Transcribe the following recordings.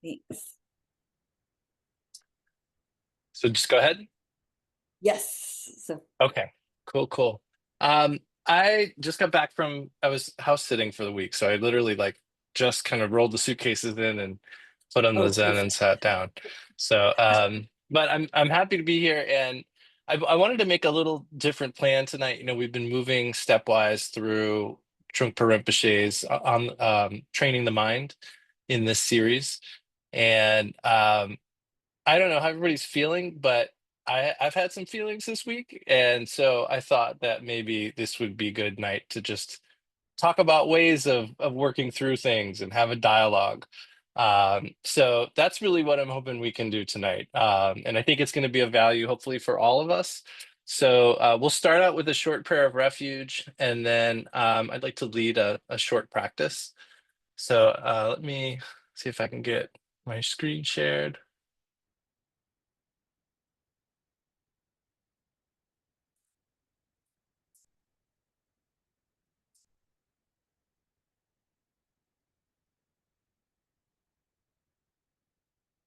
Thanks. So just go ahead. Yes. So Okay, cool. I just got back from, I was house sitting for the week, so I literally like just kind of rolled the suitcases in and put on the Zen and perfect. sat down. So, but I'm happy to be here, and I wanted to make a little different plan tonight. You know, we've been moving stepwise through Trungpa Rinpoche's on training the mind in this series, and I don't know how everybody's feeling, but I've had some feelings this week, and so I thought that maybe this would be a good night to just talk about ways of working through things and have a dialogue. So that's really what I'm hoping we can do tonight, and I think it's going to be of value, hopefully, for all of us. So we'll start out with a short prayer of refuge, and then I'd like to lead a short practice. So let me see if I can get my screen shared.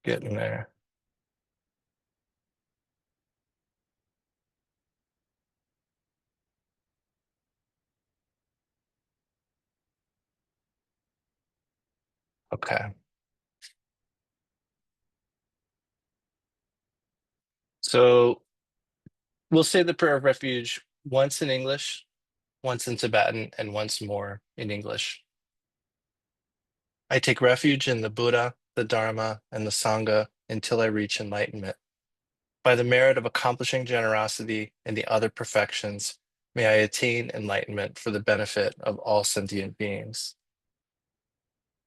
Getting there. Okay. So we'll say the prayer of refuge once in English, once in Tibetan, and once more in English. I take refuge in the Buddha, the Dharma, and the Sangha until I reach enlightenment. By the merit of accomplishing generosity and the other perfections, may I attain enlightenment for the benefit of all sentient beings.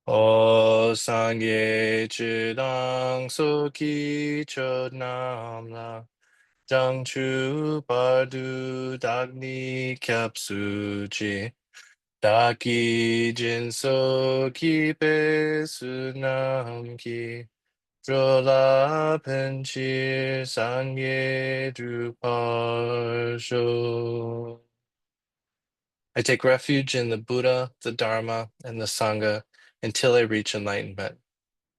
O Sangye Chidang Soki Chodnamla 장주 바두 닥니 캡수지 닥기 진소 기베수 남기 졸라 펜치 상예 두파쇼. I take refuge in the Buddha, the Dharma, and the Sangha until I reach enlightenment.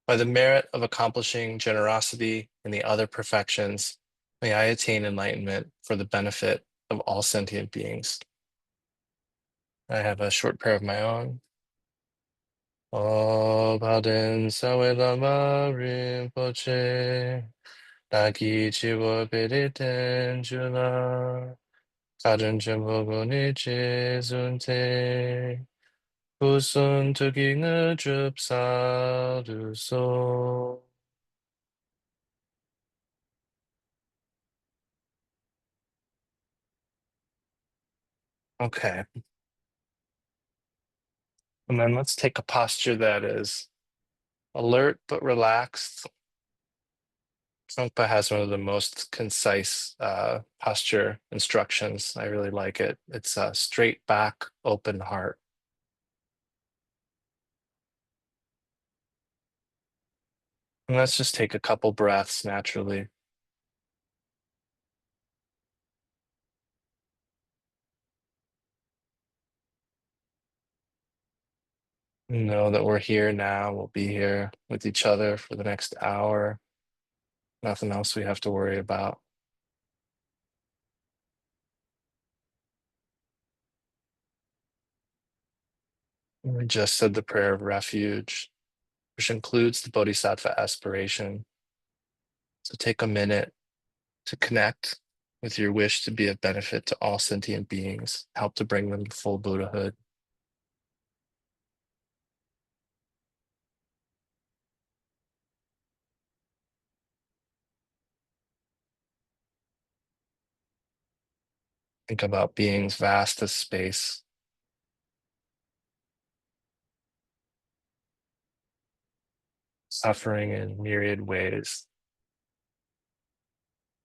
By the merit of accomplishing generosity and the other perfections, may I attain enlightenment for the benefit of all sentient beings. I have a short prayer of my own. Baden Sawe Lama Rinpoche, Dagi Chiwa Pediten Jula, Kaden Jumbo Niche Zunte, Kusun Tuking a Drup Sadu So. Okay. And then let's take a posture that is alert but relaxed. Trungpa has one of the most concise posture instructions. I really like it. It's a straight back, open heart. And let's just take a couple breaths naturally. Know that we're here now. We'll be here with each other for the next hour. Nothing else we have to worry about. We just said the prayer of refuge, which includes the Bodhisattva aspiration. So take a minute to connect with your wish to be of benefit to all sentient beings, help to bring them to full Buddhahood. Think about beings vast as space, suffering in myriad ways,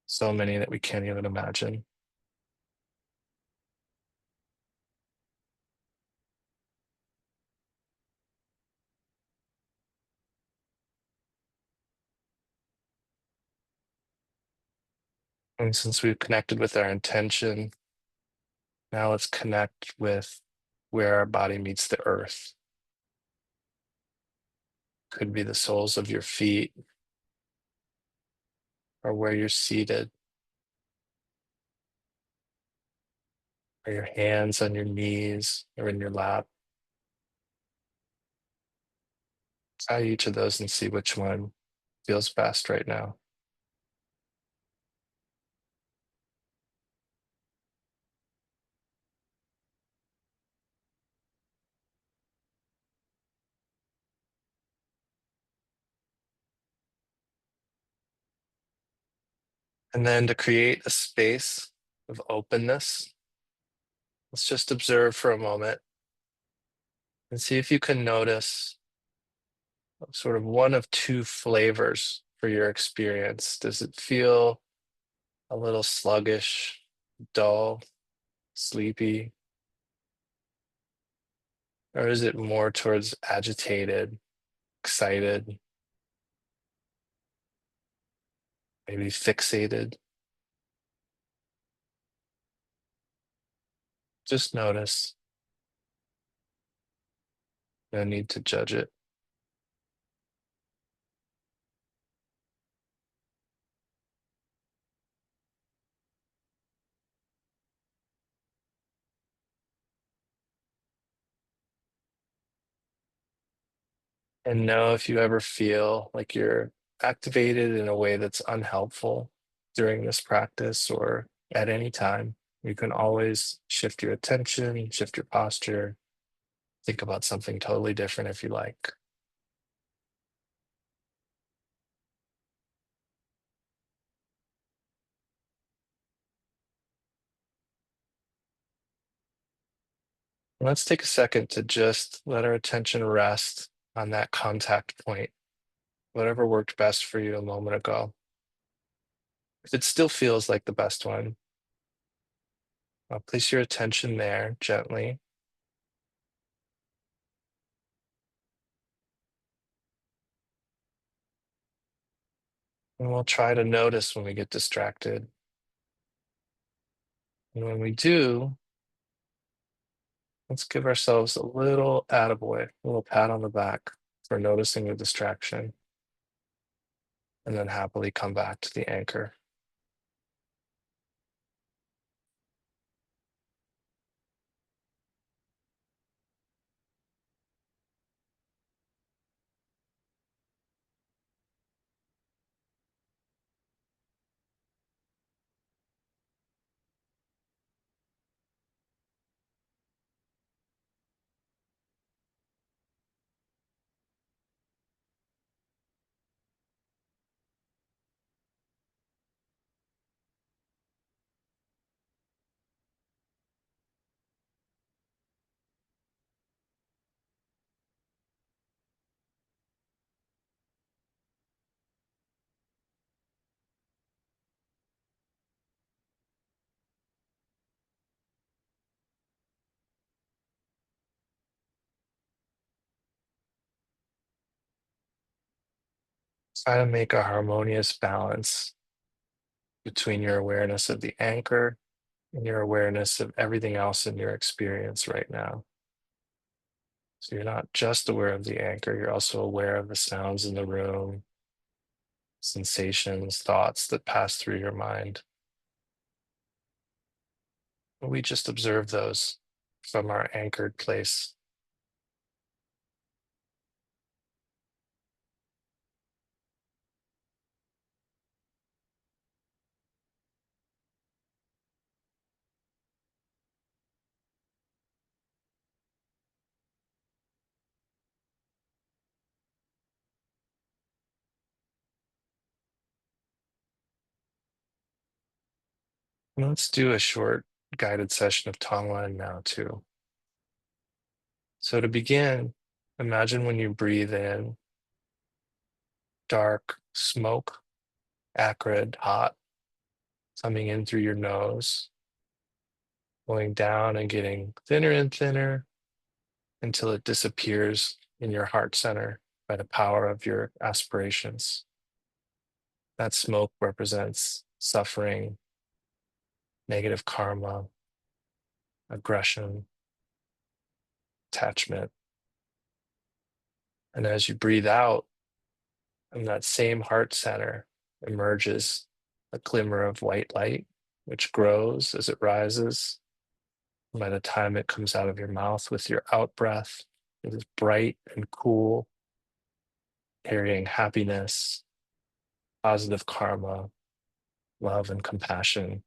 so many that we can't even imagine. And since we've connected with our intention, now let's connect with where our body meets the earth. Could be the soles of your feet or where you're seated, or your hands on your knees or in your lap. Try each of those and see which one feels best right now. And then to create a space of openness, let's just observe for a moment and see if you can notice sort of one of two flavors for your experience. Does it feel a little sluggish, dull, sleepy? Or is it more towards agitated, excited, maybe fixated? Just notice. No need to judge it. And know if you ever feel like you're activated in a way that's unhelpful during this practice or at any time, you can always shift your attention, shift your posture, think about something totally different if you like. Let's take a second to just let our attention rest on that contact point, whatever worked best for you a moment ago. If it still feels like the best one, place your attention there gently. And we'll try to notice when we get distracted. And when we do, let's give ourselves a little attaboy, a little pat on the back for noticing the distraction, and then happily come back to the anchor. Try to make a harmonious balance between your awareness of the anchor and your awareness of everything else in your experience right now. So you're not just aware of the anchor, you're also aware of the sounds in the room, sensations, thoughts that pass through your mind. We just observe those from our anchored place. And let's do a short guided session of tong-len now too. So to begin, imagine when you breathe in, dark smoke, acrid, hot, coming in through your nose, going down and getting thinner and thinner until it disappears in your heart center by the power of your aspirations. That smoke represents suffering, negative karma, aggression, attachment, And as you breathe out, from that same heart center emerges a glimmer of white light, which grows as it rises. By the time it comes out of your mouth with your out breath, it is bright and cool, carrying happiness, positive karma, love, and compassion.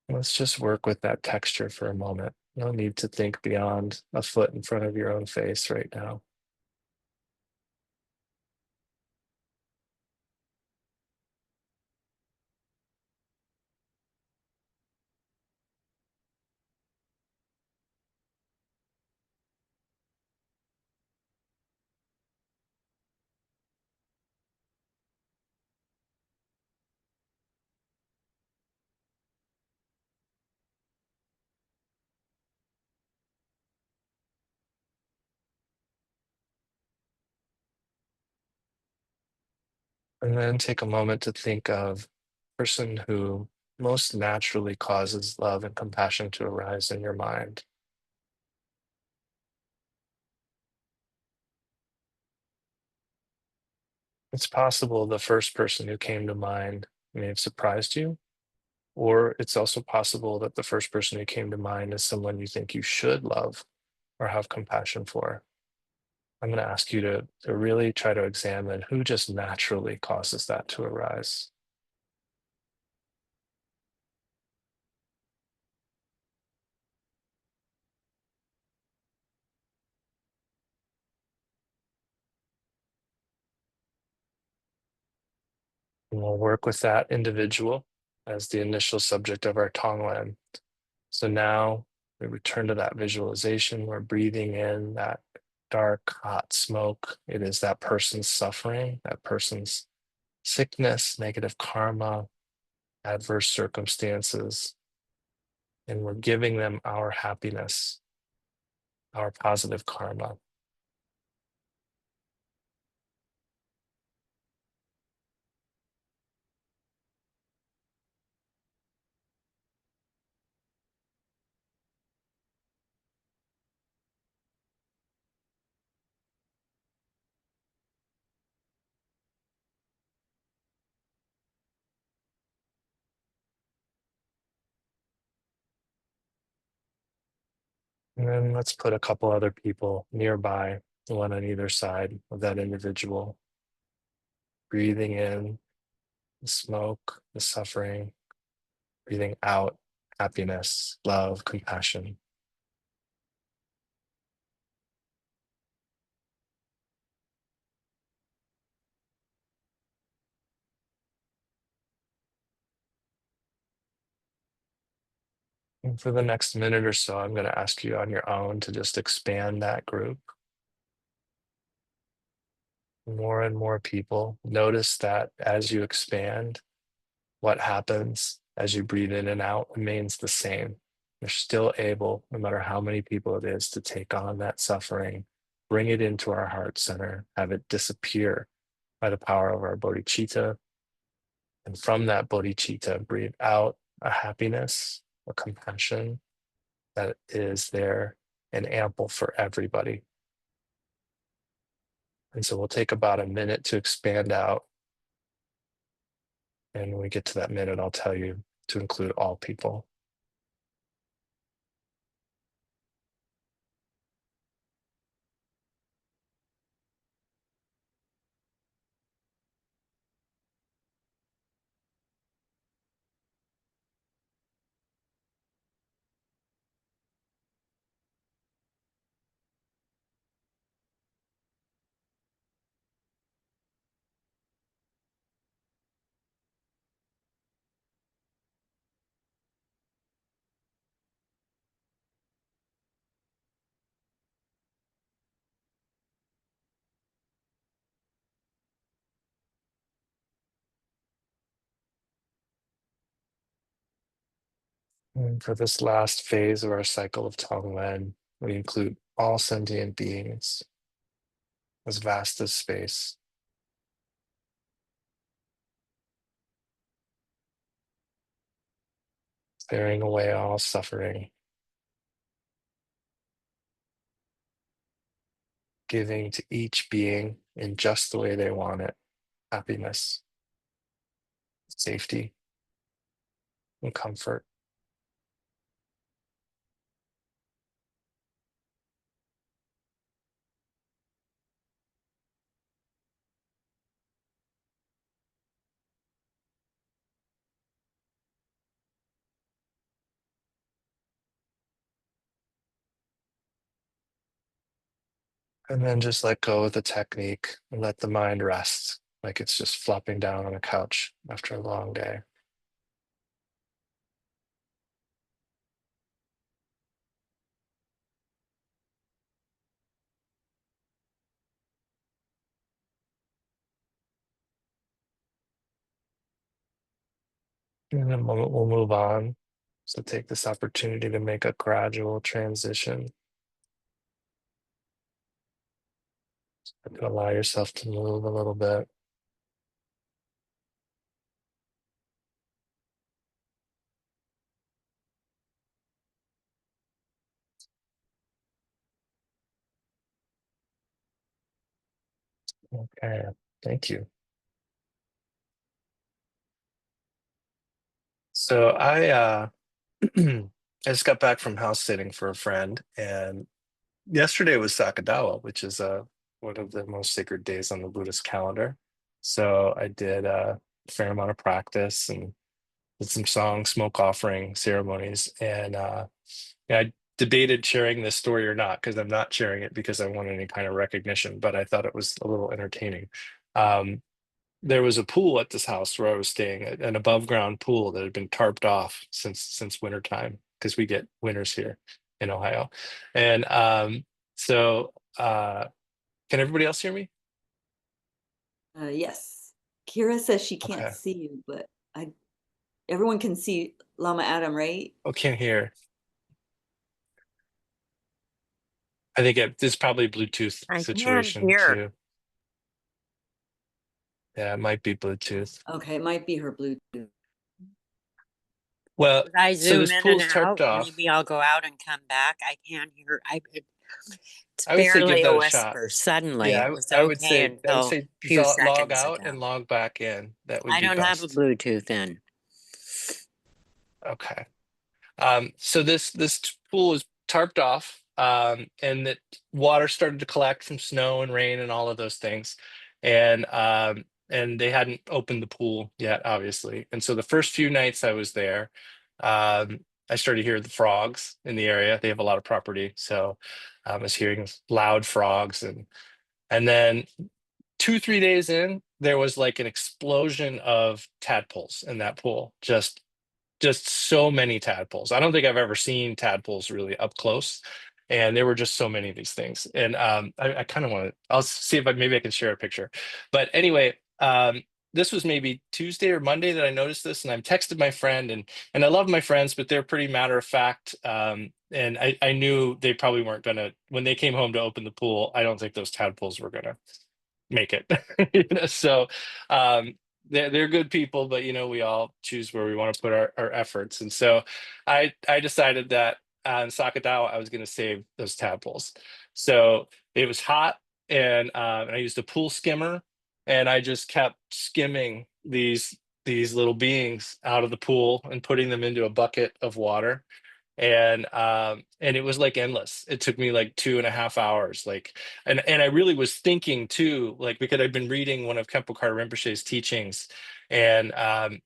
Let's just work with that texture for a moment. No need to think beyond a foot in front of your own face right now. And then take a moment to think of the person who most naturally causes love and compassion to arise in your mind. It's possible the first person who came to mind may have surprised you, or it's also possible that the first person who came to mind is someone you think you should love or have compassion for. I'm going to ask you to really try to examine who just naturally causes that to arise. And we'll work with that individual as the initial subject of our tong-len. So now we return to that visualization. We're breathing in that dark, hot smoke. It is that person's suffering, that person's sickness, negative karma, adverse circumstances. And we're giving them our happiness, our positive karma. And then let's put a couple other people nearby, one on either side of that individual, breathing in the smoke, the suffering, breathing out happiness, love, compassion. And for the next minute or so, I'm going to ask you on your own to just expand that group. More and more people. Notice that as you expand, what happens as you breathe in and out remains the same. You're still able, no matter how many people it is, to take on that suffering, bring it into our heart center, have it disappear by the power of our bodhicitta. And from that bodhicitta, breathe out a happiness, a compassion that is there and ample for everybody. And so we'll take about a minute to expand out. And when we get to that minute, I'll tell you to include all people. And for this last phase of our cycle of tong-len, we include all sentient beings, as vast as space, clearing away all suffering. giving to each being in just the way they want it, happiness, safety, and comfort. And then just let go of the technique and let the mind rest, like it's just flopping down on a couch after a long day. In a moment, we'll move on. So take this opportunity to make a gradual transition and allow yourself to move a little bit. Okay, thank you. So I just got back from house sitting for a friend, and yesterday was Sakadawa, which is one of the most sacred days on the Buddhist calendar. So I did a fair amount of practice and did some song smoke offering ceremonies, and yeah, I debated sharing this story or not because I'm not sharing it because I want any kind of recognition, but I thought it was a little entertaining. Um, there was a pool at this house where I was staying, an above ground pool that had been tarped off since winter time because we get winters here in Ohio. And so can everybody else hear me? Yes. Kira says she can't Okay. see you, but I everyone can see Lama Adam, right? Oh, can't hear. I think it's probably a Bluetooth I can situation hear. too. Yeah, it might be Bluetooth. Okay, it might be her Bluetooth. Well, Should I so zoom this in and pool's tarped out? off. Maybe I'll go out and come back. I can't hear. It's I would say give barely a that a shot. whisper. Suddenly, Yeah, it was I would okay say until a few log seconds out ago. and log back in. That would I be don't have a best. Bluetooth in. Okay. So this pool is tarped off, and the water started to collect from snow and rain and all of those things, and they hadn't opened the pool yet, obviously. And so the first few nights I was there, I started to hear the frogs in the area. They have a lot of property, so I was hearing loud frogs, and then 2 3 days in, there was like an explosion of tadpoles in that pool, just so many tadpoles. I don't think I've ever seen tadpoles really up close. And there were just so many of these things. And I kind of want to, I'll see if maybe I can share a picture. But anyway, this was maybe Tuesday or Monday that I noticed this. And I texted my friend, and I love my friends, but they're pretty matter of fact. And I knew they probably weren't going to, when they came home to open the pool, I don't think those tadpoles were going to make it. So they're good people, but we all choose where we want to put our efforts. And so I decided that in Sakadawa I was going to save those tadpoles. So it was hot, and I used a pool skimmer, and I just kept skimming these little beings out of the pool and putting them into a bucket of water, and it was like endless. It took me like 2.5 hours, like, and I really was thinking too, like, because I've been reading one of Khenpo Rinpoche's teachings, and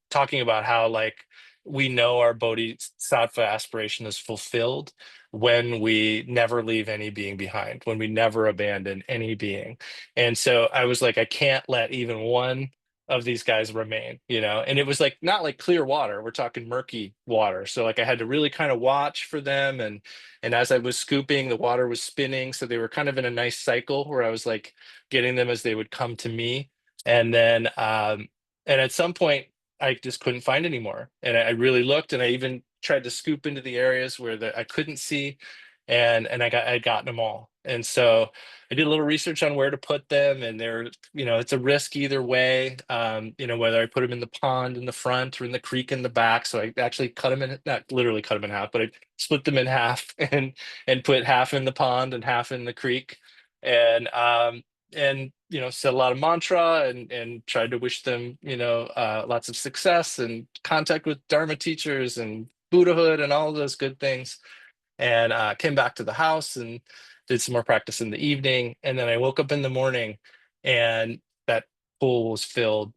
talking about how, like, we know our bodhisattva aspiration is fulfilled when we never leave any being behind, when we never abandon any being. And so I was like, I can't let even one of these guys remain, and it was like not like clear water, we're talking murky water, so like I had to really kind of watch for them, and as I was scooping, the water was spinning, so they were kind of in a nice cycle where I was like getting them as they would come to me. And then and at some point I just couldn't find any more, and I really looked, and I even tried to scoop into the areas where I couldn't see, and I'd gotten them all. And so I did a little research on where to put them, and it's a risk either way, whether I put them in the pond in the front or in the creek in the back. So I actually cut them in, not literally cut them in half, but I split them in half and put half in the pond and half in the creek. And said a lot of mantra and tried to wish them lots of success and contact with Dharma teachers and Buddhahood and all of those good things. And came back to the house and did some more practice in the evening. And then I woke up in the morning and that pool was filled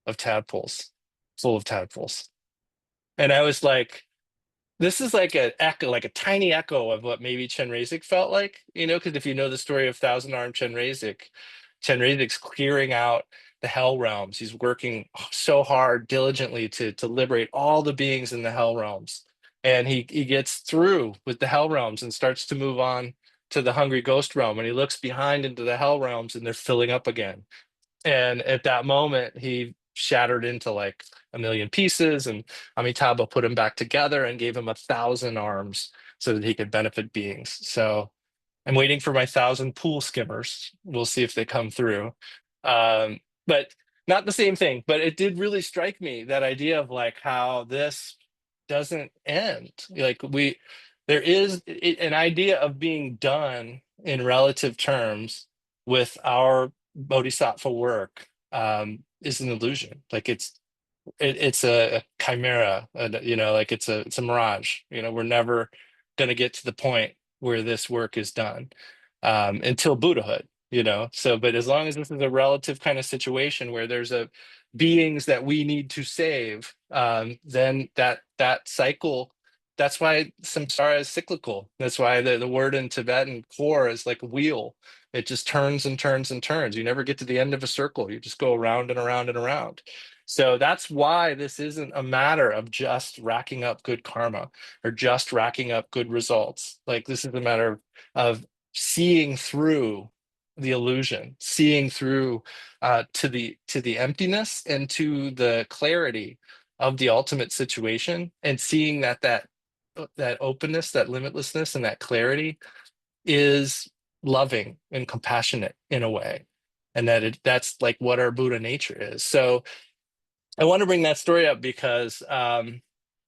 of tadpoles, full of tadpoles. And I was like, this is like an echo, like a tiny echo of what maybe Chenrezig felt like, because if you know the story of Thousand Armed Chenrezig's clearing out the hell realms. He's working so hard, diligently to liberate all the beings in the hell realms. And he gets through with the hell realms and starts to move on to the hungry ghost realm. And he looks behind into the hell realms and they're filling up again. And at that moment, he shattered into like a million pieces, and Amitabha put him back together and gave him 1,000 arms so that he could benefit beings. So I'm waiting for my 1,000 pool skimmers. We'll see if they come through. But not the same thing. But it did really strike me, that idea of like how this doesn't end. Like there is an idea of being done in relative terms with our bodhisattva work is an illusion. Like it's a chimera, like it's a mirage. We're never going to get to the point where this work is done until Buddhahood. So but as long as this is a relative kind of situation where there's a beings that we need to save, then that cycle. That's why samsara is cyclical. That's why the word in Tibetan core is like a wheel. It just turns and turns and turns. You never get to the end of a circle. You just go around and around and around. So that's why this isn't a matter of just racking up good karma or just racking up good results. Like this is a matter of seeing through the illusion, seeing through to the emptiness and to the clarity of the ultimate situation, and seeing that openness, that limitlessness, and that clarity is loving and compassionate in a way, and that's like what our Buddha nature is. So I want to bring that story up because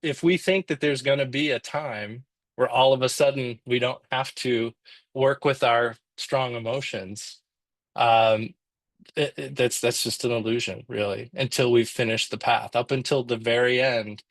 if we think that there's going to be a time where all of a sudden we don't have to work with our strong emotions, um, that's just an illusion, really, until we've finished the path. Up until the very end,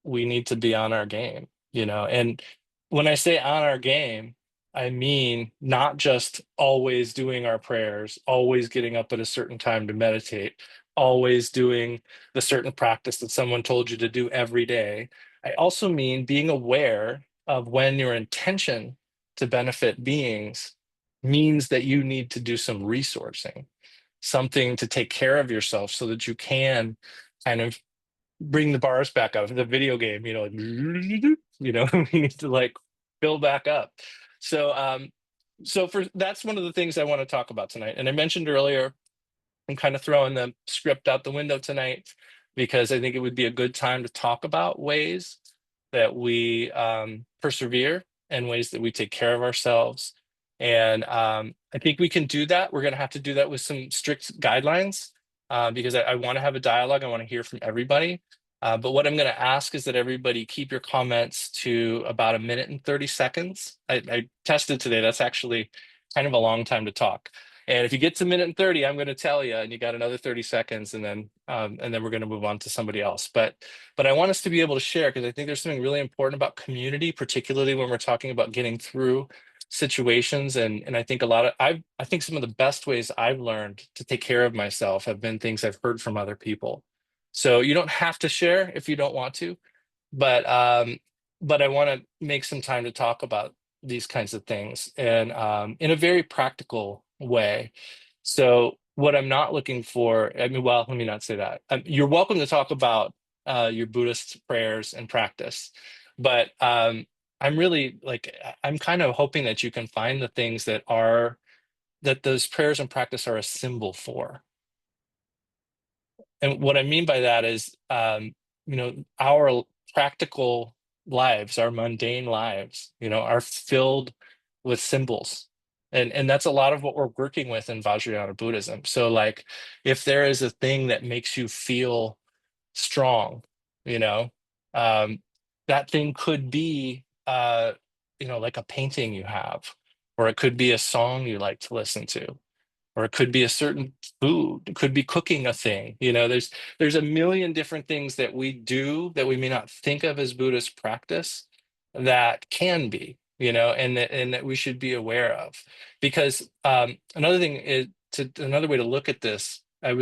we need to be on our game, And when I say on our game, I mean not just always doing our prayers, always getting up at a certain time to meditate, always doing the certain practice that someone told you to do every day. I also mean being aware of when your intention to benefit beings means that you need to do some resourcing, something to take care of yourself so that you can kind of bring the bars back up. The video game, like, we need to like build back up. So that's one of the things I want to talk about tonight. And I mentioned earlier, I'm kind of throwing the script out the window tonight because I think it would be a good time to talk about ways that we persevere and ways that we take care of ourselves. And I think we can do that. We're going to have to do that with some strict guidelines because I want to have a dialogue. I want to hear from everybody. But what I'm going to ask is that everybody keep your comments to about 1:30. I tested today. That's actually kind of a long time to talk. And if you get to 1:30, I'm going to tell you, and you got another 30 seconds, and then we're going to move on to somebody else. But I want us to be able to share, because I think there's something really important about community, particularly when we're talking about getting through situations. And I think I think some of the best ways I've learned to take care of myself have been things I've heard from other people. So you don't have to share if you don't want to, but I want to make some time to talk about these kinds of things, and in a very practical way. So what I'm not looking for, well, let me not say that. You're welcome to talk about your Buddhist prayers and practice, but I'm really I'm kind of hoping that you can find the things that those prayers and practice are a symbol for. And what I mean by that is, our practical lives, our mundane lives, are filled with symbols. And that's a lot of what we're working with in Vajrayana Buddhism. So like, if there is a thing that makes you feel strong, that thing could be, like a painting you have, or it could be a song you like to listen to, or it could be a certain food. It could be cooking a thing. There's a million different things that we do that we may not think of as Buddhist practice that can be, and that we should be aware of. Because another thing is another way to look at this. I'm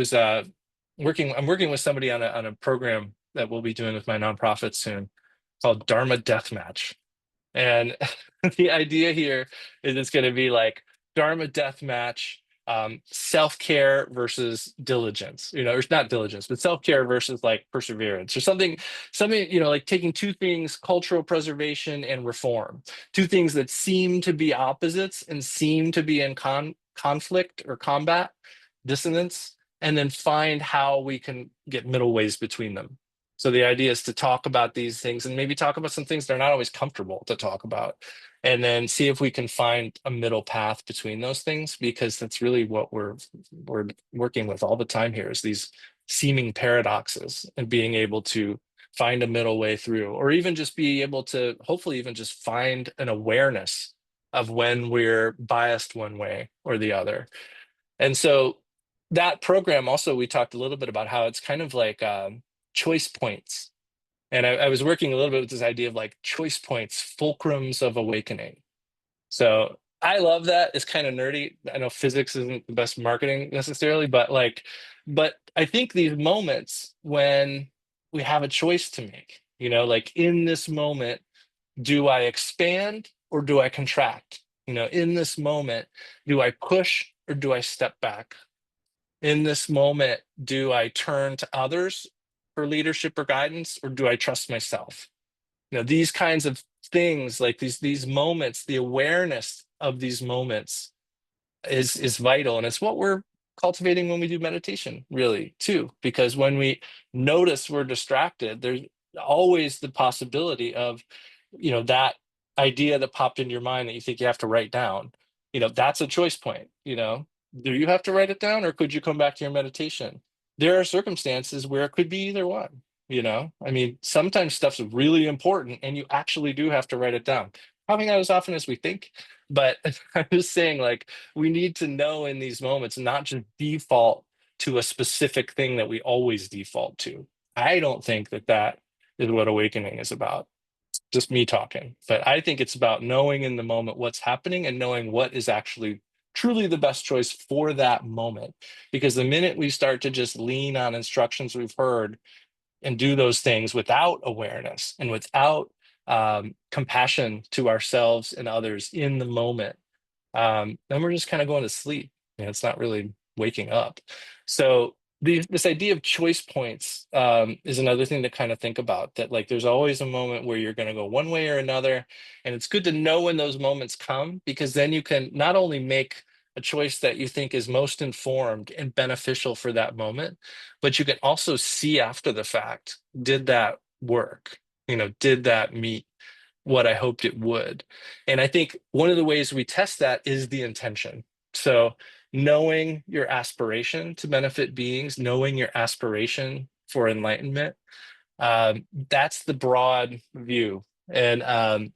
working with somebody on a program that we'll be doing with my nonprofit soon called Dharma Deathmatch. And the idea here is it's going to be like Dharma Deathmatch, self-care versus diligence, or not diligence, but self-care versus like perseverance, or something, like taking two things, cultural preservation and reform, two things that seem to be opposites and seem to be in conflict or combat, dissonance, and then find how we can get middle ways between them. So the idea is to talk about these things and maybe talk about some things that are not always comfortable to talk about, and then see if we can find a middle path between those things, because that's really what we're working with all the time here, is these seeming paradoxes, and being able to find a middle way through, or even just be able to hopefully even just find an awareness of when we're biased one way or the other. And so that program also, we talked a little bit about how it's kind of like choice points. And I was working a little bit with this idea of like choice points, fulcrums of awakening. So I love that. It's kind of nerdy. I know physics isn't the best marketing necessarily, but I think these moments when we have a choice to make, like in this moment, do I expand or do I contract? In this moment, do I push or do I step back? In this moment, do I turn to others for leadership or guidance, or do I trust myself? These kinds of things, like these moments, the awareness of these moments is vital, and it's what we're cultivating when we do meditation, really, too. Because when we notice we're distracted, there's always the possibility of, that idea that popped into your mind that you think you have to write down. That's a choice point. Do you have to write it down, or could you come back to your meditation? There are circumstances where it could be either one. I mean, sometimes stuff's really important and you actually do have to write it down. Probably not as often as we think, but I'm just saying, like, we need to know in these moments, not just default to a specific thing that we always default to. I don't think that is what awakening is about. Just me talking, but I think it's about knowing in the moment what's happening and knowing what is actually truly the best choice for that moment. Because the minute we start to just lean on instructions we've heard and do those things without awareness and without compassion to ourselves and others in the moment, then we're just kind of going to sleep. It's not really waking up. So this idea of choice points is another thing to kind of think about, that like there's always a moment where you're going to go one way or another. And it's good to know when those moments come, because then you can not only make a choice that you think is most informed and beneficial for that moment, but you can also see after the fact, did that work? Did that meet what I hoped it would? And I think one of the ways we test that is the intention. So knowing your aspiration to benefit beings, knowing your aspiration for enlightenment, that's the broad view. And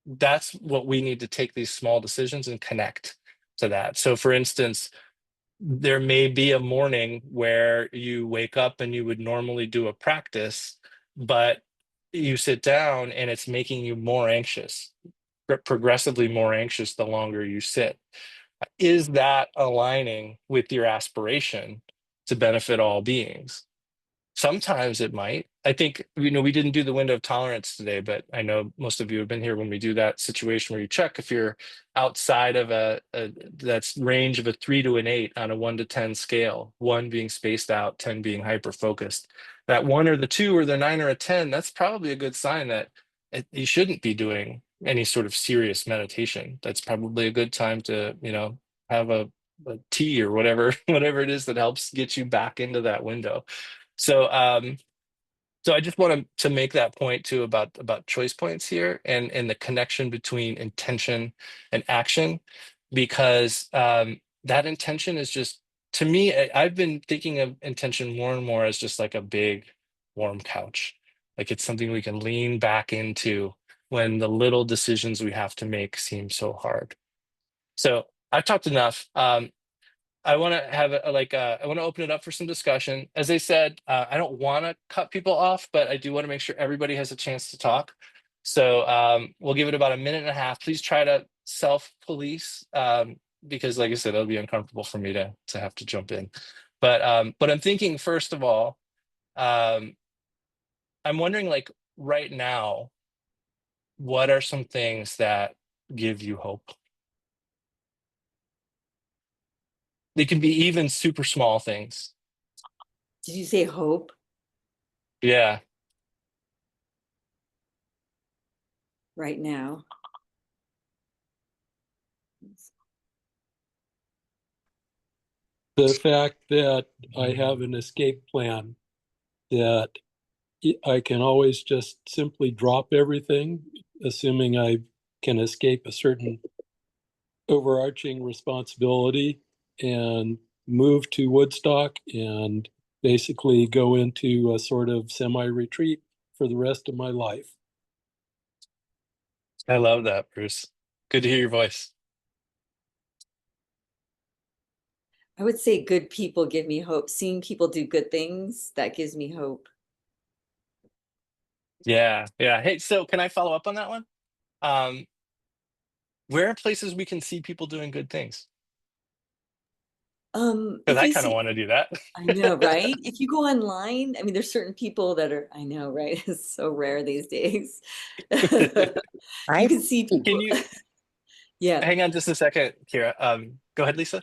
that's what we need to take these small decisions and connect to that. So for instance, there may be a morning where you wake up and you would normally do a practice, but you sit down and it's making you more anxious, progressively more anxious the longer you sit. Is that aligning with your aspiration to benefit all beings? Sometimes it might. I think, we didn't do the window of tolerance today, but I know most of you have been here when we do that situation where you check if you're outside of that's range of a 3 to an 8 on a 1 to 10 scale, 1 being spaced out, 10 being hyper focused. That 1 or the 2 or the 9 or a 10, that's probably a good sign that you shouldn't be doing any sort of serious meditation. That's probably a good time to, have a tea or whatever it is that helps get you back into that window. So so I just wanted to make that point too about choice points here, and the connection between intention and action, because that intention is just, to me, I've been thinking of intention more and more as just like a big warm couch. Like it's something we can lean back into when the little decisions we have to make seem so hard. So I've talked enough. I want to have I want to open it up for some discussion. As I said, I don't want to cut people off, but I do want to make sure everybody has a chance to talk. So we'll give it about a minute and a half. Please try to self-police because, like I said, it'll be uncomfortable for me to have to jump in. But I'm thinking, first of all, I'm wondering, like, right now, what are some things that give you hope? They can be even super small things. Did you say hope? Yeah. Right now? The fact that I have an escape plan, that I can always just simply drop everything, assuming I can escape a certain overarching responsibility, and move to Woodstock and basically go into a sort of semi-retreat for the rest of my life. I love that, Bruce. Good to hear your voice. I would say good people give me hope. Seeing people do good things, that gives me hope. Yeah, yeah. Hey, so can I follow up on that one? Um, where are places we can see people doing good things? Because If I you kind of see, want to do that. I know, right? If you go online, I mean, there's certain people that are, I know, right? It's so rare these days. You I can see Can people. you Yeah. hang on just a second, Kira? Go ahead, Lisa.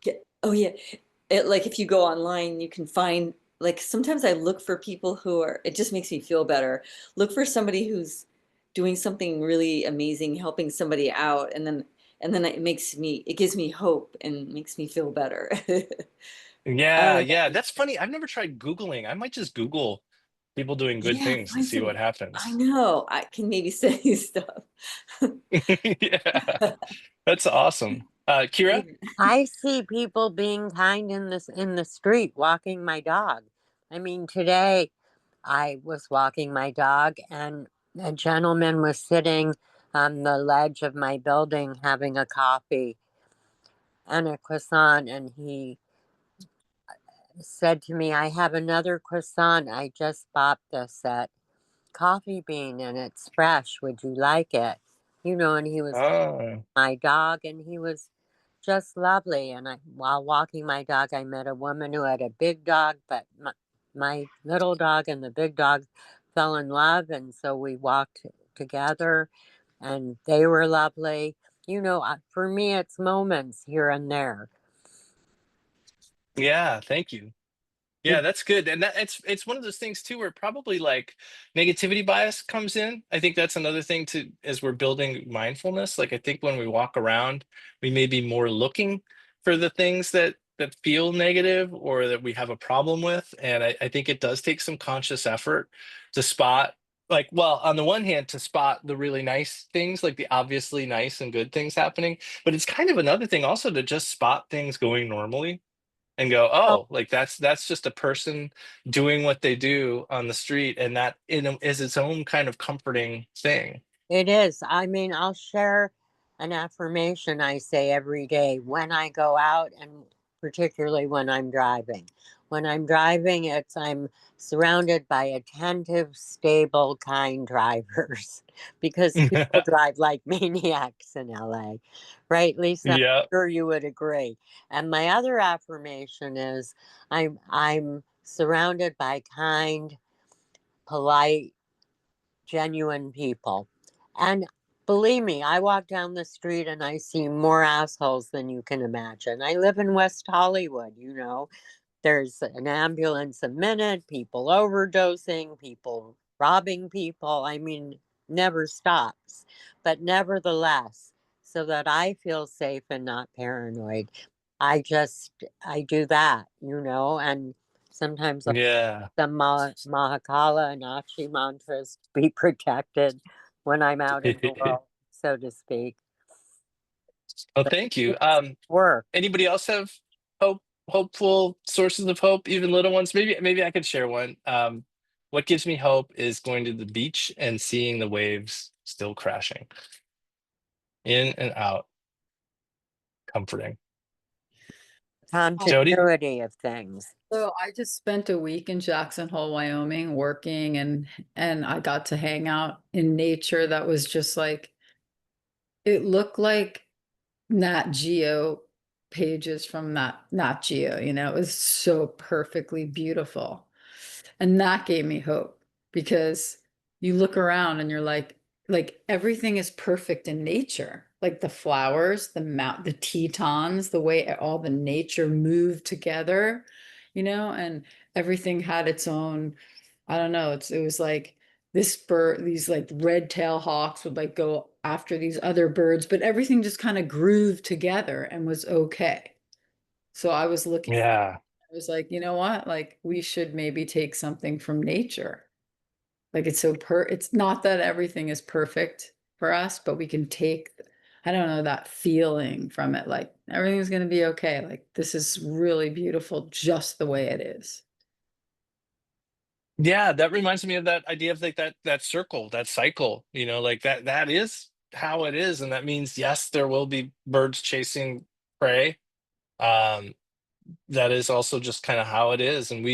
Yeah. Oh, yeah. Like if you go online, you can find, like, sometimes I look for people who are, it just makes me feel better. Look for somebody who's doing something really amazing, helping somebody out, and then it gives me hope and makes me feel better. Yeah, Uh, yeah. That's funny. I've never tried Googling. I might just Google people doing good yeah, things and find see what some, I happens. know, I can maybe send you stuff. Yeah, that's awesome. Kira? I see people being kind in the street walking my dog. I mean, today I was walking my dog and a gentleman was sitting on the ledge of my building having a coffee and a croissant, and he said to me, "I have another croissant. I just bought this at Coffee Bean and it's fresh. Would you like it?" You know, and he was Oh, my dog and he was just lovely. And while walking my dog, I met a woman who had a big dog, but my little dog and the big dog fell in love. And so we walked together and they were lovely. You know, for me, it's moments here and there. yeah. Thank you. Yeah, that's good. And it's one of those things too where probably like negativity bias comes in. I think that's another thing to as we're building mindfulness. Like I think when we walk around, we may be more looking for the things that feel negative or that we have a problem with. And I think it does take some conscious effort to spot like, well, on the one hand, to spot the really nice things, like the obviously nice and good things happening. But it's kind of another thing also to just spot things going normally and go, oh, like that's just a person doing what they do on the street, and that is its own kind of comforting thing. It is. I mean, I'll share an affirmation I say every day when I go out and particularly when I'm driving. When I'm driving, it's I'm surrounded by attentive, stable, kind drivers because people drive like maniacs in LA. Right, Lisa? I'm Yeah. sure you would agree. And my other affirmation is I'm surrounded by kind, polite, genuine people. And believe me, I walk down the street and I see more assholes than you can imagine. I live in West Hollywood, you know. There's an ambulance a minute, people overdosing, people robbing people. I mean, never stops. But nevertheless, so that I feel safe and not paranoid, I do that, you know, and sometimes Yeah. the Mahakala and Akshi mantras to be protected when I'm out in the world, so to speak. Well, So thank you. work. Anybody else have hopeful sources of hope, even little ones? Maybe I could share one. What gives me hope is going to the beach and seeing the waves still crashing in and out. comforting. Jody? Continuity of things. So I just spent a week in Jackson Hole, Wyoming, working, and I got to hang out in nature that was just like, it looked like Nat Geo pages from Nat Geo, it was so perfectly beautiful. And that gave me hope, because you look around and you're like everything is perfect in nature. Like the flowers, the tetons, the way all the nature moved together, and everything had its own, I don't know, it was like this bird, these like red tail hawks would like go after these other birds, but everything just kind of grooved together and was okay. So I was looking, Yeah. I was like, you know what? Like we should maybe take something from nature. Like it's not that everything is perfect for us, but we can take, I don't know, that feeling from it. Like everything's going to be okay. Like this is really beautiful just the way it is. Yeah, that reminds me of that idea of like that circle, that cycle, like that is how it is. And that means, yes, there will be birds chasing prey. Um, that is also just kind of how it is. And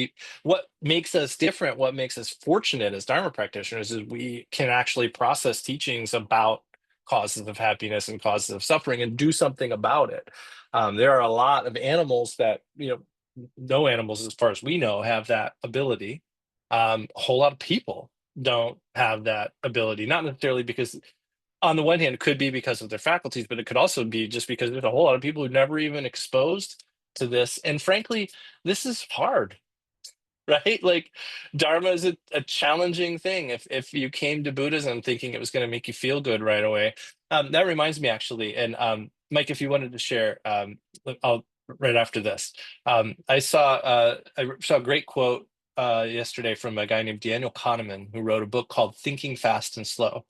what makes us different, what makes us fortunate as Dharma practitioners is we can actually process teachings about causes of happiness and causes of suffering and do something about it. There are a lot of animals that, no animals, as far as we know, have that ability. A whole lot of people don't have that ability, not necessarily because on the one hand, it could be because of their faculties, but it could also be just because there's a whole lot of people who never even exposed to this. And frankly, this is hard, right? Like Dharma is a challenging thing. If you came to Buddhism thinking it was going to make you feel good right away, that reminds me actually. And Mike, if you wanted to share, I'll right after this. I saw a great quote yesterday from a guy named Daniel Kahneman, who wrote a book called Thinking Fast and Slow.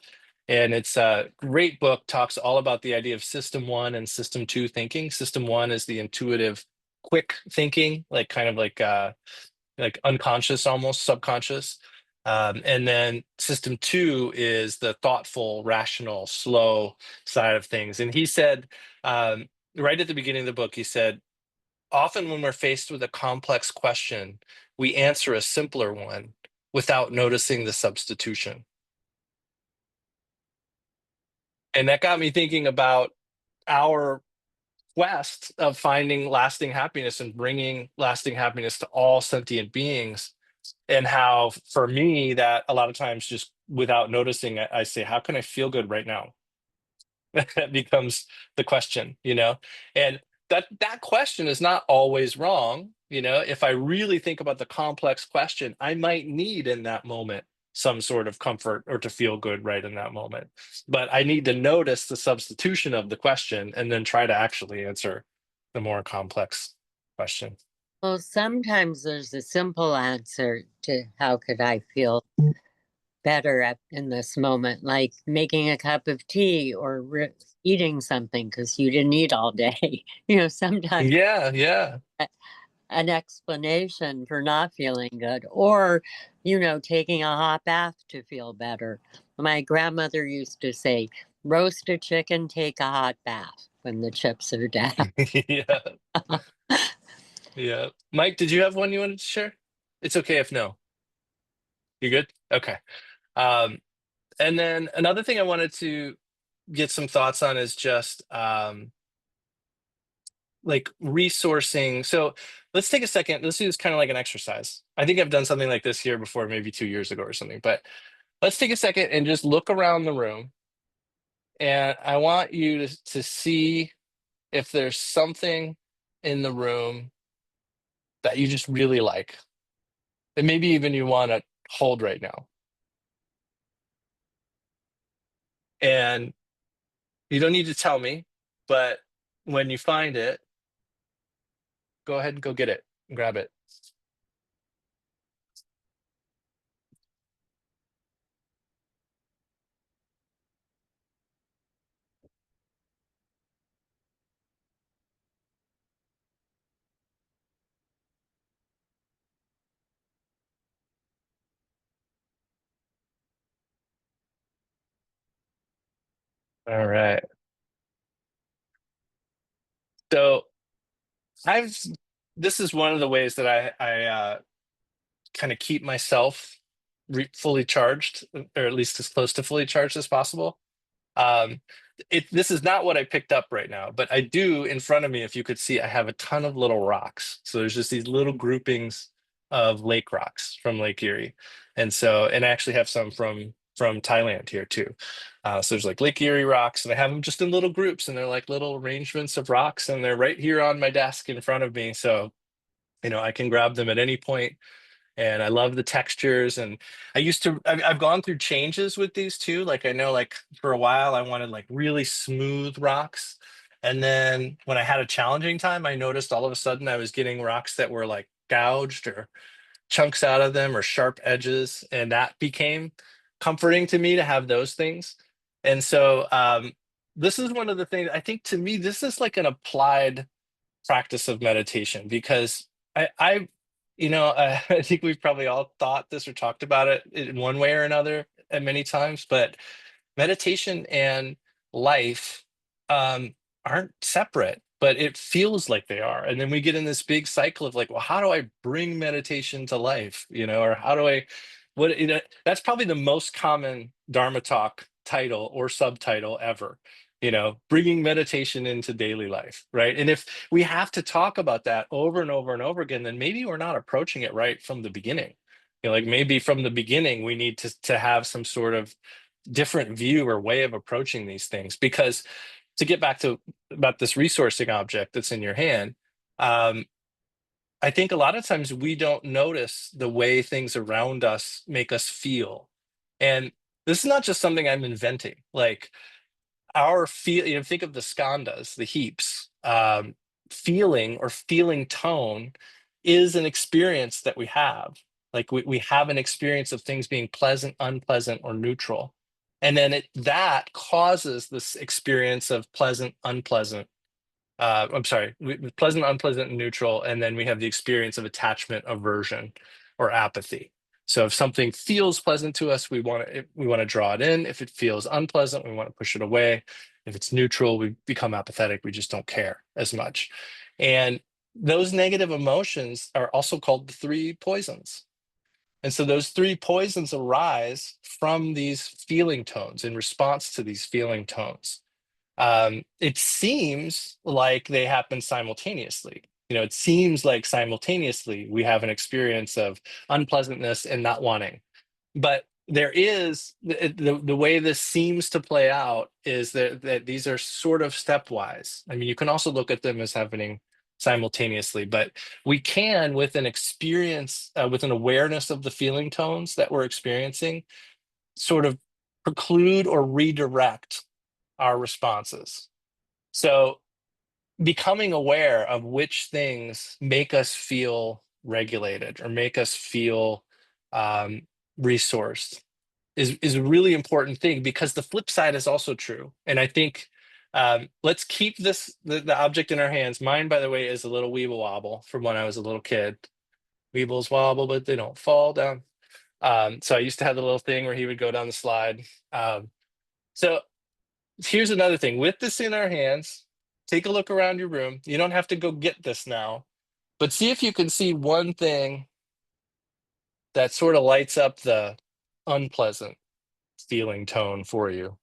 And it's a great book, talks all about the idea of system one and system two thinking. System one is the intuitive, quick thinking, like kind of like unconscious, almost subconscious. And then system two is the thoughtful, rational, slow side of things. And he said, right at the beginning of the book, he said, often when we're faced with a complex question, we answer a simpler one without noticing the substitution. And that got me thinking about our quest of finding lasting happiness and bringing lasting happiness to all sentient beings. And how, for me, that a lot of times just without noticing, I say, how can I feel good right now? That becomes the question, and that question is not always wrong. If I really think about the complex question, I might need in that moment some sort of comfort or to feel good right in that moment, but I need to notice the substitution of the question and then try to actually answer the more complex question. Well, sometimes there's a simple answer to how could I feel better in this moment, like making a cup of tea or eating something because you didn't eat all day. Sometimes Yeah. an explanation for not feeling good, or taking a hot bath to feel better. My grandmother used to say, roast a chicken, take a hot bath when the chips are down. Yeah. Yeah. Mike, did you have one you wanted to share? It's okay if no. You good? Okay. And then another thing I wanted to get some thoughts on is just like resourcing. So let's take a second. Let's do this kind of like an exercise. I think I've done something like this here before, maybe 2 years ago or something, but let's take a second and just look around the room. And I want you to see if there's something in the room that you just really like, that maybe even you want to hold right now. And you don't need to tell me, but when you find it, go ahead and go get it and grab it. All right. So I've this is one of the ways that I kind of keep myself fully charged, or at least as close to fully charged as possible. Um, this is not what I picked up right now, but I do in front of me, if you could see, I have a ton of little rocks. So there's just these little groupings of lake rocks from Lake Erie. And I actually have some from Thailand here too. So there's like Lake Erie rocks, and I have them just in little groups, and they're like little arrangements of rocks, and they're right here on my desk in front of me. So, I can grab them at any point, and I love the textures. And I've gone through changes with these too. Like I know, like for a while I wanted like really smooth rocks. And then when I had a challenging time, I noticed all of a sudden I was getting rocks that were like gouged or chunks out of them or sharp edges. And that became comforting to me to have those things. And so this is one of the things I think, to me, this is like an applied practice of meditation, because I I think we've probably all thought this or talked about it in one way or another at many times, but meditation and life aren't separate, but it feels like they are. And then we get in this big cycle of like, well, how do I bring meditation to life? Or how do I, that's probably the most common Dharma talk title or subtitle ever, bringing meditation into daily life, right? And if we have to talk about that over and over and over again, then maybe we're not approaching it right from the beginning. Like maybe from the beginning, we need to have some sort of different view or way of approaching these things. Because to get back to about this resourcing object that's in your hand, I think a lot of times we don't notice the way things around us make us feel. And this is not just something I'm inventing. Like our feel, think of the skandhas, the heaps. Feeling or feeling tone is an experience that we have. Like we have an experience of things being pleasant, unpleasant, or neutral. And then that causes this experience of pleasant, unpleasant. I'm sorry, pleasant, unpleasant, and neutral. And then we have the experience of attachment, aversion, or apathy. So if something feels pleasant to us, we want to draw it in. If it feels unpleasant, we want to push it away. If it's neutral, we become apathetic. We just don't care as much. And those negative emotions are also called the three poisons. And so those three poisons arise from these feeling tones, in response to these feeling tones. It seems like they happen simultaneously. It seems like simultaneously we have an experience of unpleasantness and not wanting. But there is the way this seems to play out is that these are sort of stepwise. I mean, you can also look at them as happening simultaneously, but we can, with an experience, with an awareness of the feeling tones that we're experiencing, sort of preclude or redirect our responses. So becoming aware of which things make us feel regulated or make us feel resourced is a really important thing, because the flip side is also true. And I think let's keep the object in our hands. Mine, by the way, is a little weeble wobble from when I was a little kid. Weebles wobble, but they don't fall down. So I used to have the little thing where he would go down the slide. So here's another thing. With this in our hands, take a look around your room. You don't have to go get this now, but see if you can see one thing that sort of lights up the unpleasant feeling tone for you.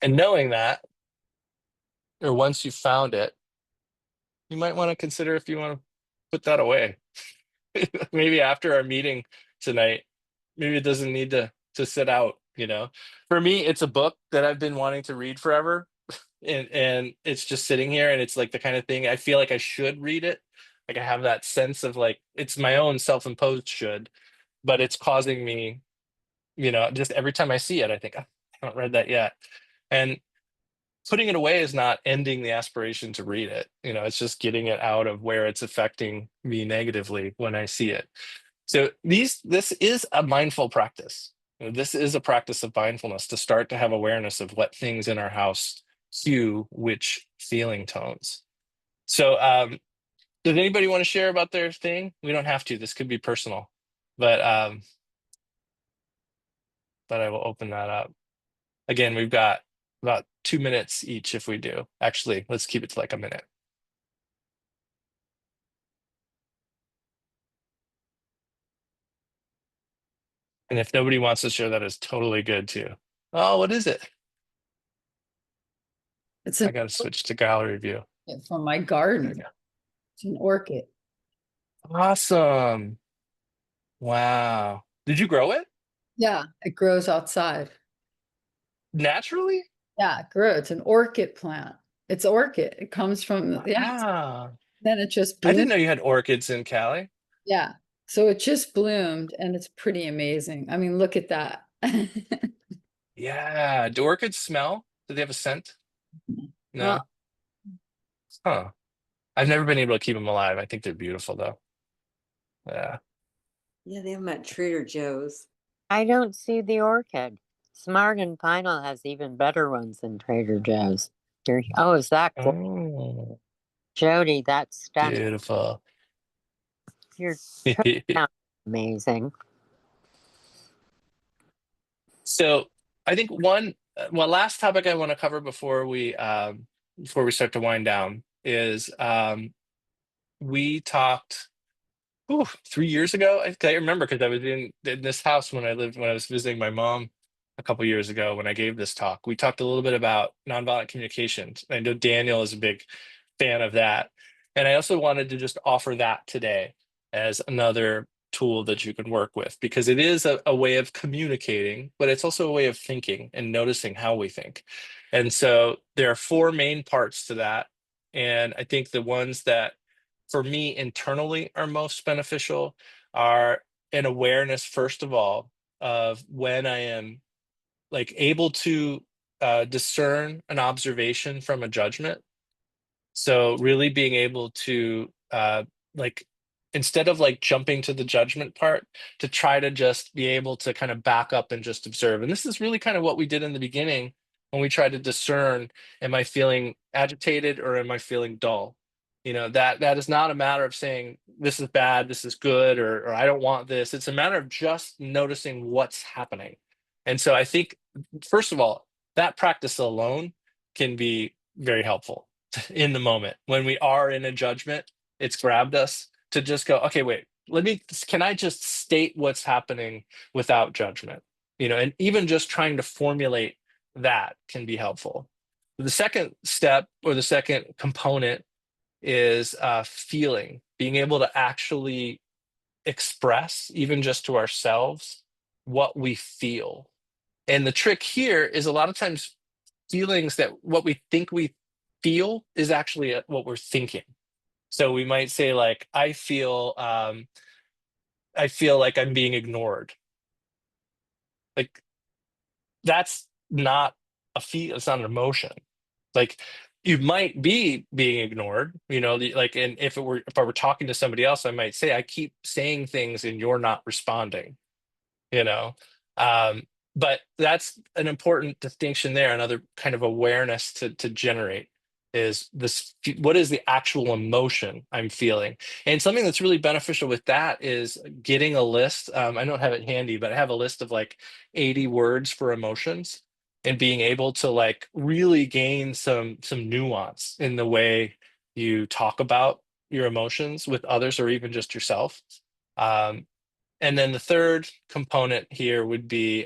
And knowing that, or once you've found it, you might want to consider if you want to put that away. Maybe after our meeting tonight, maybe it doesn't need to sit out, For me, it's a book that I've been wanting to read forever. And it's just sitting here, and it's like the kind of thing I feel like I should read it. Like I have that sense of like it's my own self-imposed should, but it's causing me, just every time I see it, I think, "Oh, I haven't read that yet." And putting it away is not ending the aspiration to read it. It's just getting it out of where it's affecting me negatively when I see it. So this is a mindful practice. This is a practice of mindfulness, to start to have awareness of what things in our house cue which feeling tones. So Does anybody want to share about their thing? We don't have to. This could be personal, but I will open that up. Again, we've got about 2 minutes each if we do. Actually, let's keep it to like a minute. And if nobody wants to share, that is totally good too. Oh, what is it? It's I got to switch to gallery view. from my There we garden. go. It's an orchid. Awesome. Wow. Did you grow it Yeah, it grows outside. naturally? Yeah, it grows. It's an orchid plant. It's orchid. It comes from, yeah, Ah, then it just I didn't bloomed. know you had orchids in Cali. Yeah. So it just bloomed and it's pretty amazing. I mean, look at that. Yeah. Do orchids smell? Do they have a scent? Uh, No? Huh. I've never been able to keep them alive. I think they're beautiful though. Yeah. Yeah, they have them at Trader Joe's. I don't see the orchid. Smart and Final has even better ones than Trader Joe's. Oh, is that cool? Oh, Jody, that's stunning. beautiful. Your sounds amazing. So I think one last topic I want to cover before we start to wind down is we talked 3 years ago. I remember because I was in this house when I was visiting my mom a couple years ago when I gave this talk. We talked a little bit about nonviolent communications. I know Daniel is a big fan of that. And I also wanted to just offer that today as another tool that you can work with because it is a way of communicating, but it's also a way of thinking and noticing how we think. And so there are four main parts to that. And I think the ones that for me internally are most beneficial are an awareness, first of all, of when I am like able to discern an observation from a judgment. So really being able to like instead of like jumping to the judgment part, to try to just be able to kind of back up and just observe. And this is really kind of what we did in the beginning when we tried to discern, am I feeling agitated or am I feeling dull? You know, that is not a matter of saying this is bad, this is good, or I don't want this. It's a matter of just noticing what's happening. And so I think, first of all, that practice alone can be very helpful in the moment when we are in a judgment. It's grabbed us to just go, okay, wait, can I just state what's happening without judgment? You know, and even just trying to formulate that can be helpful. The second step or the second component is feeling, being able to actually express, even just to ourselves, what we feel. And the trick here is a lot of times feelings that what we think we feel is actually what we're thinking. So we might say like, I feel like I'm being ignored. Like that's not a feel, it's not an emotion. Like you might be being ignored, you know, like, and if I were talking to somebody else, I might say, I keep saying things and you're not responding, you know. um, but that's an important distinction there. Another kind of awareness to generate is this: what is the actual emotion I'm feeling? And something that's really beneficial with that is getting a list. I don't have it handy, but I have a list of like 80 words for emotions, and being able to like really gain some nuance in the way you talk about your emotions with others or even just yourself. Um, and then the third component here would be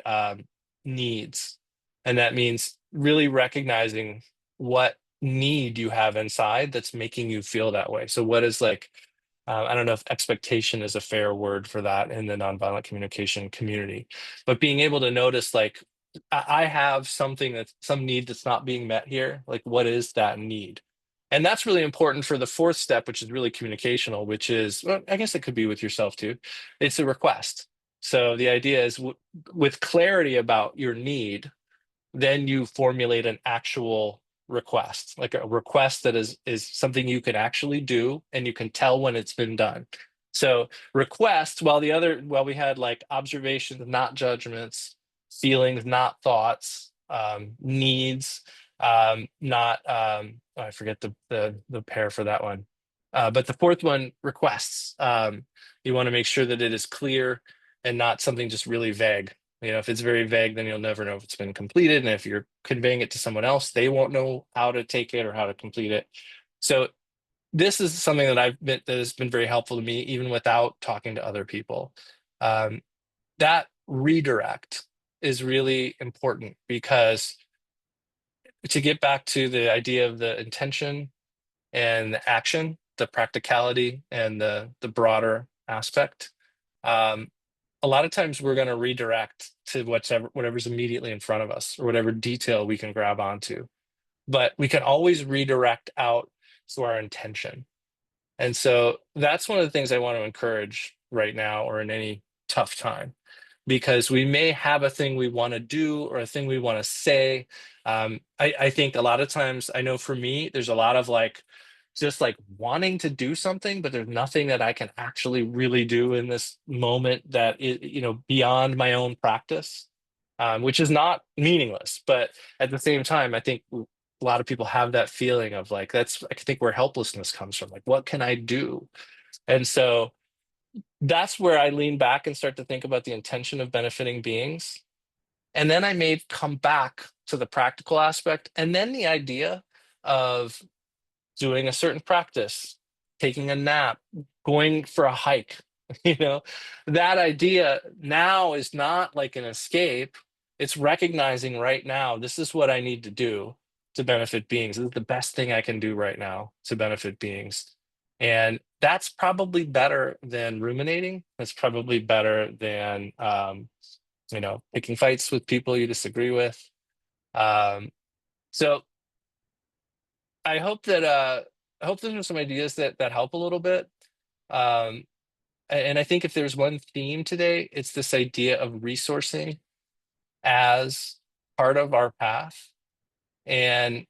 needs. And that means really recognizing what need you have inside that's making you feel that way. So, what is like, I don't know if expectation is a fair word for that in the nonviolent communication community, but being able to notice, like, I have some need that's not being met here. Like, what is that need? And that's really important for the fourth step, which is really communicational, which is, well, I guess it could be with yourself too. It's a request. So the idea is with clarity about your need, then you formulate an actual request, like a request that is something you can actually do and you can tell when it's been done. So request, while we had like observations, not judgments, feelings, not thoughts, needs, not I forget the pair for that one. But the fourth one, requests. You want to make sure that it is clear and not something just really vague. If it's very vague, then you'll never know if it's been completed. And if you're conveying it to someone else, they won't know how to take it or how to complete it. So this is something that has been very helpful to me, even without talking to other people. That redirect is really important, because to get back to the idea of the intention and the action, the practicality and the broader aspect, a lot of times we're going to redirect to whatever's immediately in front of us, or whatever detail we can grab onto. But we can always redirect out to our intention. And so that's one of the things I want to encourage right now, or in any tough time, because we may have a thing we want to do or a thing we want to say. I think a lot of times, I know for me, there's a lot of just wanting to do something, but there's nothing that I can actually really do in this moment that is, beyond my own practice, which is not meaningless. But at the same time, I think a lot of people have that feeling of I think where helplessness comes from. What can I do? And so that's where I lean back and start to think about the intention of benefiting beings. And then I may come back to the practical aspect, and then the idea of doing a certain practice, taking a nap, going for a hike. That idea now is not like an escape. It's recognizing right now, this is what I need to do to benefit beings. This is the best thing I can do right now to benefit beings. And that's probably better than ruminating. That's probably better than, picking fights with people you disagree with. So I hope that those are some ideas that help a little bit. And I think if there's one theme today, it's this idea of resourcing as part of our path. And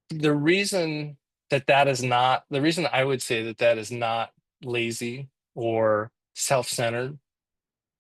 the reason I would say that is not lazy or self-centered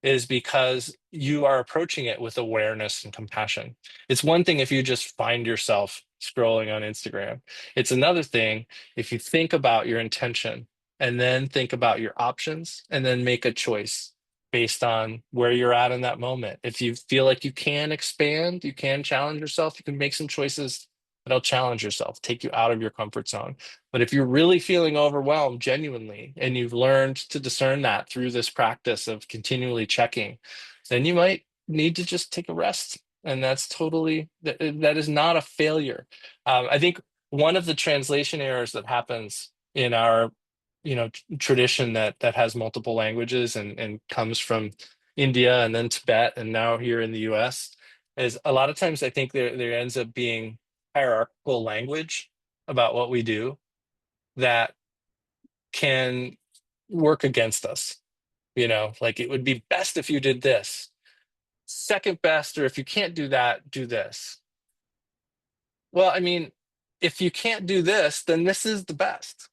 is because you are approaching it with awareness and compassion. It's one thing if you just find yourself scrolling on Instagram. It's another thing if you think about your intention and then think about your options and then make a choice based on where you're at in that moment. If you feel like you can expand, you can challenge yourself, you can make some choices that'll challenge yourself, take you out of your comfort zone. But if you're really feeling overwhelmed genuinely, and you've learned to discern that through this practice of continually checking, then you might need to just take a rest. And that's that is not a failure. I think one of the translation errors that happens in our tradition that has multiple languages and comes from India and then Tibet and now here in the US is a lot of times I think there ends up being hierarchical language about what we do that can work against us. It would be best if you did this, second best, or if you can't do that, do this. Well, I mean, if you can't do this, then this is the best.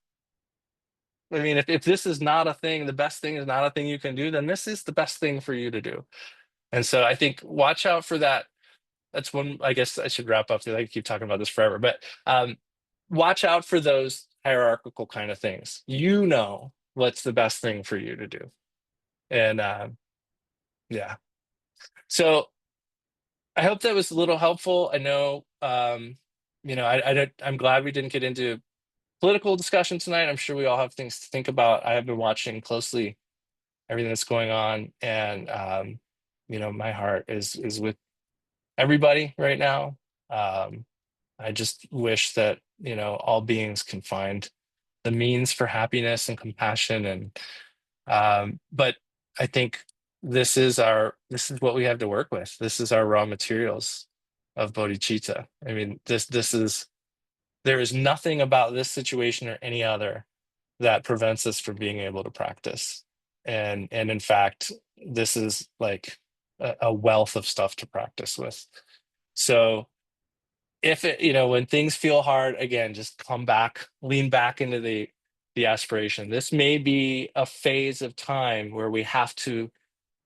I mean, if this is not a thing, the best thing is not a thing you can do, then this is the best thing for you to do. And so I think watch out for that. That's one, I guess I should wrap up. I keep talking about this forever, but watch out for those hierarchical kind of things. What's the best thing for you to do. And yeah. So I hope that was a little helpful. I know, I'm glad we didn't get into political discussion tonight. I'm sure we all have things to think about. I have been watching closely everything that's going on, and my heart is with everybody right now. I just wish that all beings can find the means for happiness and compassion, and but I think this is what we have to work with. This is our raw materials of bodhicitta. I mean, there is nothing about this situation or any other that prevents us from being able to practice. And in fact, this is like a wealth of stuff to practice with. So if when things feel hard, again, just come back, lean back into the aspiration. This may be a phase of time where we have to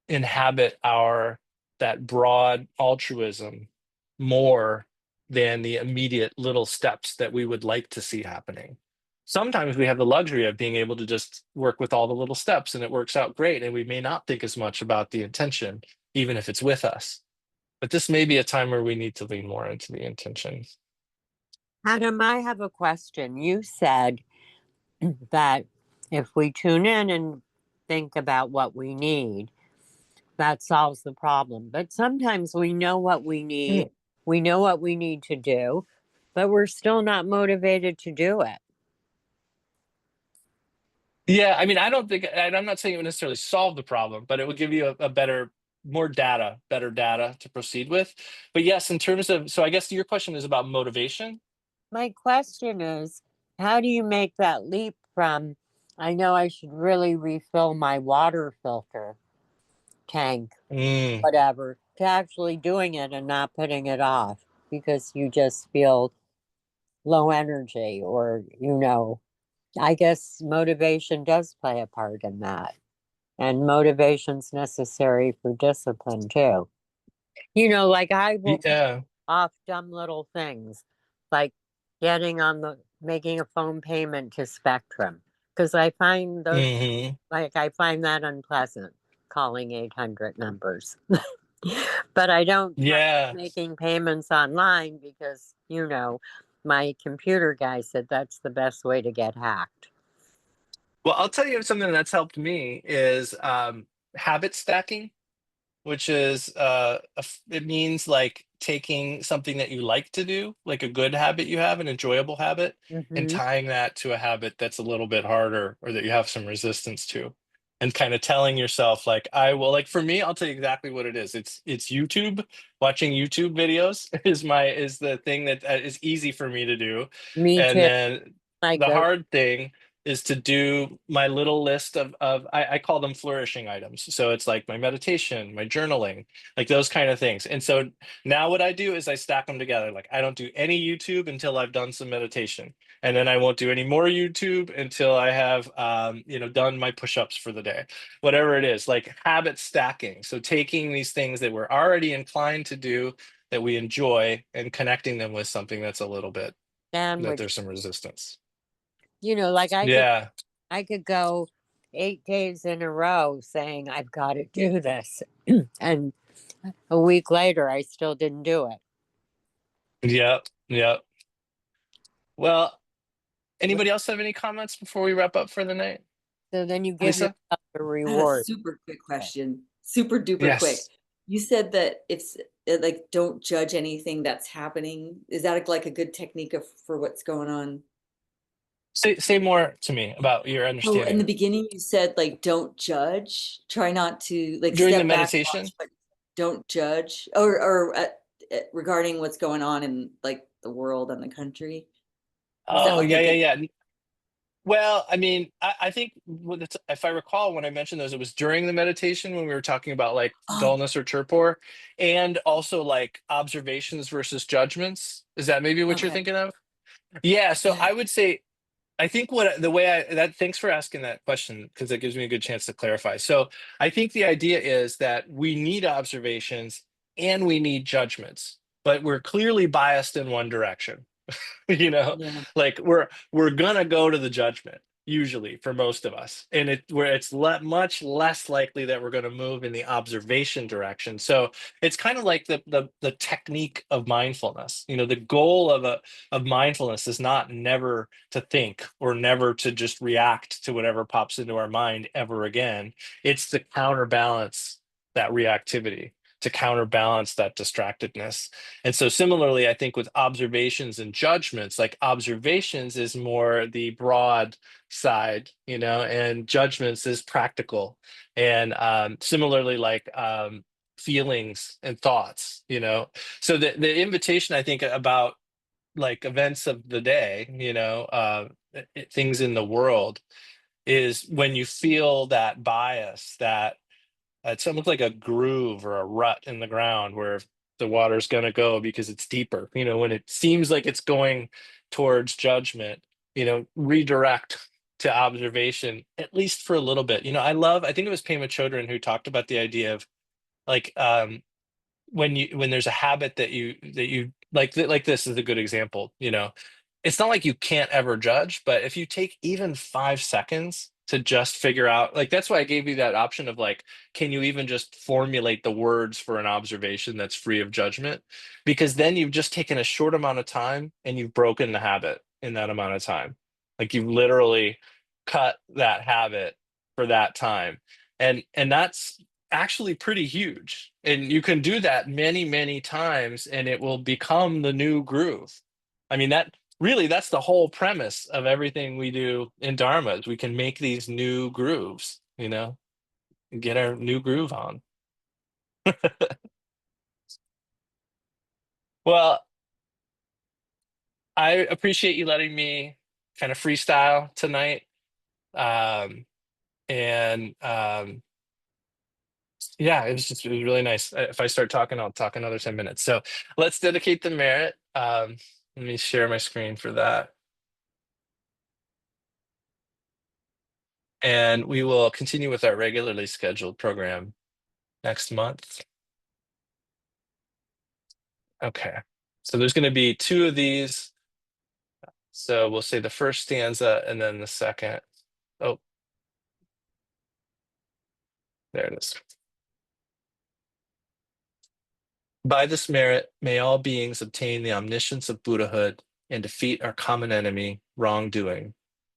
inhabit that broad altruism more than the immediate little steps that we would like to see happening. sometimes we have the luxury of being able to just work with all the little steps and it works out great. And we may not think as much about the intention, even if it's with us. But this may be a time where we need to lean more into the intention. Adam, I have a question. You said that if we tune in and think about what we need, that solves the problem. But sometimes we know what we need, we know what we need to do, but we're still not motivated to do it. Yeah, I mean, I don't think, and I'm not saying it would necessarily solve the problem, but it would give you a better, better data to proceed with. But yes, in terms of, so I guess your question is about motivation. My question is, how do you make that leap from, I know I should really refill my water filter tank, Mm, whatever, to actually doing it and not putting it off because you just feel low energy, or, I guess motivation does play a part in that. And motivation's necessary for discipline too. Like I will put yeah. off dumb little things, like making a phone payment to Spectrum, because I find Hmm. I find that unpleasant, calling 800 numbers. But I don't like Yeah. making payments online because, my computer guy said that's the best way to get hacked. Well, I'll tell you something that's helped me is habit stacking, which is it means like taking something that you like to do, like a good habit you have, an enjoyable habit, and Hmm. tying that to a habit that's a little bit harder or that you have some resistance to. And kind of telling yourself, like, I will, like, for me, I'll tell you exactly what it is. It's YouTube. Watching YouTube videos is the thing that is easy for me to do. Me And too. then I the go, hard thing is to do my little list of I call them flourishing items. So it's like my meditation, my journaling, like those kind of things. And so now what I do is I stack them together. Like I don't do any YouTube until I've done some meditation. And then I won't do any more YouTube until I have done my push-ups for the day. Whatever it is, like habit stacking. So taking these things that we're already inclined to do that we enjoy and connecting them with something that's a little bit that sandwich. there's some resistance. Like Yeah. I could go 8 days in a row saying I've got to do this, and a week later I still didn't do it. Yep. Yep. Well, anybody else have any comments before we wrap up for the night? So then you give Lisa? yourself a I have a reward. super quick question. Super duper quick. Yes. You said that it's like don't judge anything that's happening. Is that like a good technique for what's going on? Say more to me about your Oh, in the understanding. beginning you said like don't judge. Try not to like During the step back, meditation? watch, but don't judge. Or regarding what's going on in like the world and the country. Was that Oh, like a yeah, good? yeah, yeah. Well, I mean, I think if I recall when I mentioned those, it was during the meditation when we were talking about like Oh, dullness or torpor, and also like observations versus judgments. Is that maybe what you're okay. thinking of? Yeah, so Yeah. I would say I think what the way thanks for asking that question because it gives me a good chance to clarify. So I think the idea is that we need observations and we need judgments, but we're clearly biased in one direction. you know Yeah. like we're gonna go to the judgment usually for most of us, and much less likely that we're going to move in the observation direction. So it's kind of like the technique of mindfulness. The goal of mindfulness is not never to think or never to just react to whatever pops into our mind ever again. It's to counterbalance that reactivity, to counterbalance that distractedness. And so similarly, I think with observations and judgments, like observations is more the broad side, and judgments is practical. And similarly, like feelings and thoughts. So the invitation, I think, about like events of the day, things in the world, is when you feel that bias, that it's almost like a groove or a rut in the ground where the water's going to go because it's deeper. When it seems like it's going towards judgment, redirect to observation, at least for a little bit. I think it was Pema Chodron who talked about the idea of like when there's a habit that you like this is a good example. it's not like you can't ever judge, but if you take even 5 seconds to just figure out, like, that's why I gave you that option of like, can you even just formulate the words for an observation that's free of judgment? Because then you've just taken a short amount of time and you've broken the habit in that amount of time. Like, you've literally cut that habit for that time. And that's actually pretty huge. And you can do that many, many times and it will become the new groove. I mean, that's the whole premise of everything we do in Dharma is we can make these new grooves, and get our new groove on. Well, I appreciate you letting me kind of freestyle tonight. And yeah, it was really nice. If I start talking, I'll talk another 10 minutes. So let's dedicate the merit. Let me share my screen for that. And we will continue with our regularly scheduled program next month. Okay. So there's going to be 2 of these. So we'll say the first stanza and then the second. Oh, there it is. By this merit, may all beings obtain the omniscience of Buddhahood and defeat our common enemy, wrongdoing.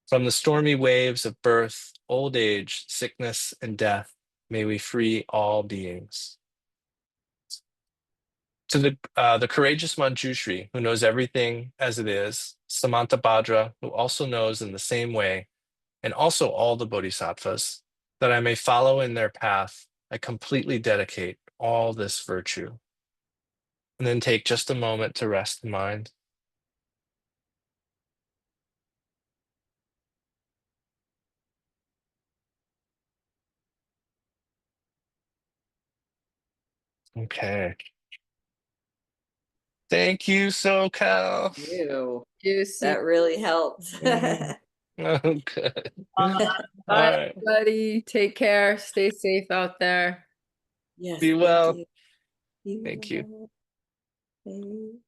From the stormy waves of birth, old age, sickness, and death, may we free all beings. To the courageous Manjushri, who knows everything as it is, Samantabhadra, who also knows in the same way, and also all the bodhisattvas, that I may follow in their path, I completely dedicate all this virtue. And then take just a moment to rest the mind. Okay. Thank you, SoCal. Ew, You see. that really helped. Oh, good. Bye, All right. everybody. Take care. Stay safe out there. Yes, Be thank well. you. Be Thank you. well. Thank you.